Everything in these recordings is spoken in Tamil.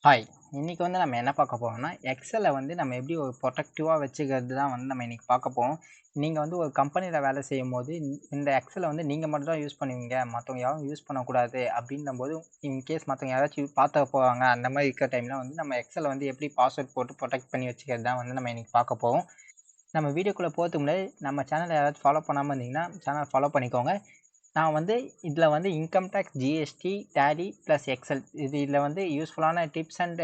ஹாய்! இன்னைக்கு வந்து நம்ம என்ன பார்க்க போறோம்னா, எக்ஸல வந்து நம்ம எப்படி ஒரு ப்ரொடக்டிவா வச்சுக்கிறது தான் வந்து நம்ம இன்னைக்கு பார்க்க போறோம். நீங்க வந்து ஒரு கம்பெனில வேலை செய்யும்போது, இந்த எக்ஸல வந்து நீங்க மட்டும் தான் யூஸ் பண்ணுவீங்க. மத்தவங்க யாரும் யூஸ் பண்ணக்கூடாது அப்படின்னும்போது, இன்கேஸ் மத்தவங்க யாராச்சும் பார்த்த போறாங்க, அந்த மாரி இருக்கிற டைம்ல வந்து நம்ம எக்ஸல வந்து எப்படி பாஸ்வேர்ட் போட்டு புரொடெக்ட் பண்ணி வச்சுக்கிறது தான் வந்து நம்ம இன்னைக்கு பார்க்க போறோம். நம்ம வீடியோக்குள்ள போறதுக்கு முன்னாடி நம்ம சேனல யாராச்சும் ஃபாலோ பண்ணாம இருந்தீங்கன்னா, சேனல ஃபாலோ பண்ணிக்கோங்க. நான் வந்து இதில வந்து income tax, GST, Tally plus Excel இதில வந்து யூஸ்ஃபுல்லான டிப்ஸ் அண்ட்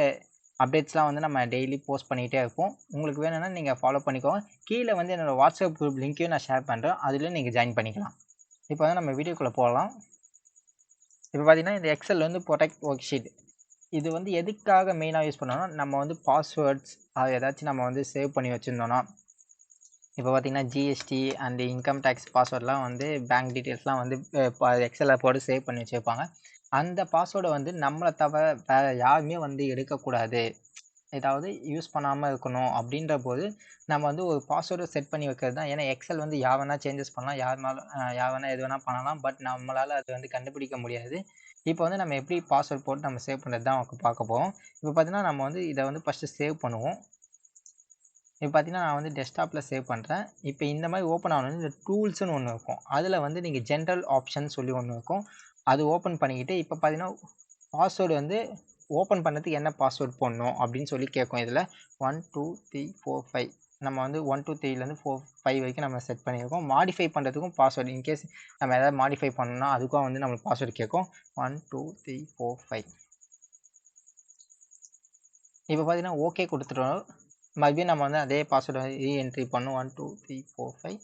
அப்டேட்ஸ்லாம் வந்து நம்ம டெய்லி போஸ்ட் பண்ணிட்டே இருப்போம். உங்களுக்கு வேணும்னா நீங்க ஃபாலோ பண்ணிக்கோங்க. கீழ வந்து என்னோட வாட்ஸ்அப் குரூப் லிங்க்கையும் நான் ஷேர் பண்றேன். அதிலயும் நீங்க ஜாயின் பண்ணிக்கலாம். இப்போ வந்து நம்ம வீடியோக்குள்ள போலாம். இப்போ பார்த்தீங்கன்னா, இந்த எக்ஸெல் வந்து புரொடெக்ட் ஒர்க் ஷீட். இது வந்து எதுக்காக மெயினா யூஸ் பண்ணுவோம்னா, நம்ம வந்து பாஸ்வேர்ட்ஸ் அது ஏதாச்சும் நம்ம வந்து சேவ் பண்ணி வச்சிருந்தோம்னா இப்போ பார்த்தீங்கன்னா, ஜிஎஸ்டி அண்ட் இன்கம் டேக்ஸ் பாஸ்வேர்ட்லாம் வந்து பேங்க் டீட்டெயில்ஸ்லாம் வந்து எக்ஸல்ல போட்டு சேவ் பண்ணி வச்சிருப்பாங்க. அந்த பாஸ்வேர்ட வந்து நம்மள தவிர வேற யாருமே வந்து எடுக்கக்கூடாது. ஏதாவது யூஸ் பண்ணாம இருக்கணும் அப்படின்றபோது, நம்ம வந்து ஒரு பாஸ்வேர்ட செட் பண்ணி வைக்கிறது தான். ஏன்னா எக்ஸல் வந்து யார் வேணா சேஞ்சஸ் பண்ணலாம். யார் வேணா எது வேணா பண்ணலாம். பட் நம்மளால அது வந்து கண்டுபிடிக்க முடியாது. இப்போ வந்து நம்ம எப்படி பாஸ்வேர்ட் போட்டு நம்ம சேவ் பண்றது தான் பார்க்க போறோம். இப்போ பார்த்தீங்கன்னா, நம்ம வந்து இத வந்து ஃபர்ஸ்ட்டு சேவ் பண்ணுவோம். இப்போ பார்த்தீங்கன்னா, நான் வந்து டெஸ்க்டாப்ல சேவ் பண்றேன். இப்போ இந்த மாரி ஓப்பன் ஆனோனே இந்த டூல்ஸ்ன்னு ஒண்ணு இருக்கும். அதில வந்து நீங்க ஜெனரல் ஆப்ஷன் சொல்லி ஒண்ணு இருக்கும். அது ஓப்பன் பண்ணிக்கிட்டு, இப்போ பார்த்தீங்கன்னா, பாஸ்வேர்ட் வந்து ஓப்பன் பண்ணதுக்கு என்ன பாஸ்வேர்ட் போடணும் அப்படின்னு சொல்லி கேட்கும் இதில. 1, 2, 3, 4, 5 நம்ம வந்து 1, 2, 3லேருந்து 4, 5 வரைக்கும் நம்ம செட் பண்ணியிருக்கோம். மாடிஃபை பண்ணுறதுக்கும் பாஸ்வேர்ட் இன்கேஸ் நம்ம ஏதாவது மாடிஃபை பண்ணணும்னா, அதுக்கும் வந்து நம்மளுக்கு பாஸ்வேர்ட் கேட்கும். 1, 2, 3, 4, 5 இப்போ பார்த்தீங்கன்னா, ஓகே குடுத்துட்டோம். மறுபடியும் நம்ம வந்து அதே பாஸ்வேர்ட ரீஎன்ட்ரி பண்ணணும். 1, 2, 3, 4, 5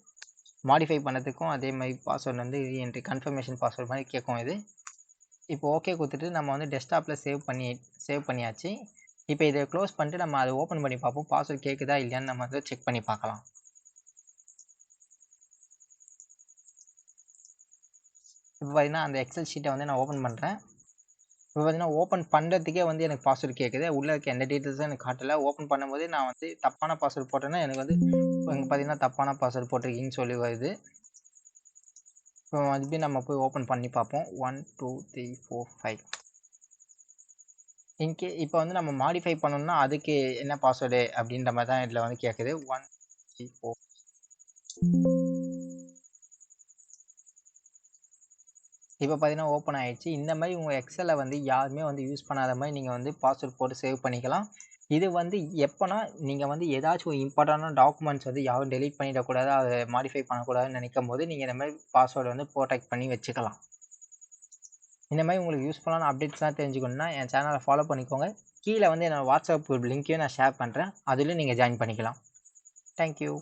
மாடிஃபை பண்ணதுக்கும் அதே மாரி பாஸ்வேர்ட் வந்து ரீஎன்ட்ரி கன்ஃபர்மேஷன் பாஸ்வேர்ட் மாரி கேட்கும் இது. இப்போ ஓகே குடுத்துட்டு நம்ம வந்து டெஸ்க்டாப்ல சேவ் பண்ணியாச்சு. இப்போ இத க்ளோஸ் பண்ணிட்டு நம்ம அத ஓப்பன் பண்ணி பார்ப்போம். பாஸ்வேர்ட் கேட்குதா இல்லையான்னு நம்ம வந்து செக் பண்ணி பார்க்கலாம். இப்போ பார்த்தீங்கன்னா, அந்த எக்ஸல் ஷீட்ட வந்து நான் ஓப்பன் பண்றேன். இப்போ பார்த்தீங்கன்னா, ஓப்பன் பண்றதுக்கே வந்து எனக்கு பாஸ்வேர்ட் கேட்குது. உள்ள இருக்க எந்த டீட்டெயில்ஸும் எனக்கு காட்டல. ஓப்பன் பண்ணும்போதே நான் வந்து தப்பான பாஸ்வேர்ட் போட்டேன்னா, எனக்கு வந்து இங்க பார்த்தீங்கன்னா, தப்பான பாஸ்வேர்ட் போட்டிருக்கீங்கன்னு சொல்லி வருது. இப்போ மறுபடியும் நம்ம போய் ஓப்பன் பண்ணி பார்ப்போம். 1, 2, 3, 4, 5 இப்போ வந்து நம்ம மாடிஃபை பண்ணணும்னா, அதுக்கு என்ன பாஸ்வேர்டு அப்படின்ற மாரி தான் இதுல வந்து கேட்குது. 1, 3, 4 இப்போ பார்த்தீங்கன்னா, ஓப்பன் ஆயிடுச்சு. இந்த மாரி உங்க எக்ஸல வந்து யாருமே வந்து யூஸ் பண்ணாத மாரி நீங்க வந்து பாஸ்வேர்ட் போட்டு சேவ் பண்ணிக்கலாம். இது வந்து எப்பன்னா, நீங்க வந்து ஏதாச்சும் ஒரு இம்பார்ட்டன்டான டாக்குமெண்ட்ஸ் வந்து யாரும் டெலீட் பண்ணிடக்கூடாது, அத மாடிஃபை பண்ணக்கூடாதுன்னு நெனைக்கும்போது, நீங்க இந்த மாரி பாஸ்வேர்ட் வந்து புரொடெக்ட் பண்ணி வச்சுக்கலாம். இந்த மாரி உங்களுக்கு யூஸ்ஃபுல்லான அப்டேட்ஸ்லாம் தெரிஞ்சுக்கணும்னா, என் சேனல ஃபாலோ பண்ணிக்கோங்க. கீழ வந்து என்னோட வாட்ஸ்அப் குரூப் லிங்க்கையும் நான் ஷேர் பண்றேன். அதிலயும் நீங்க ஜாயின் பண்ணிக்கலாம். Thank you.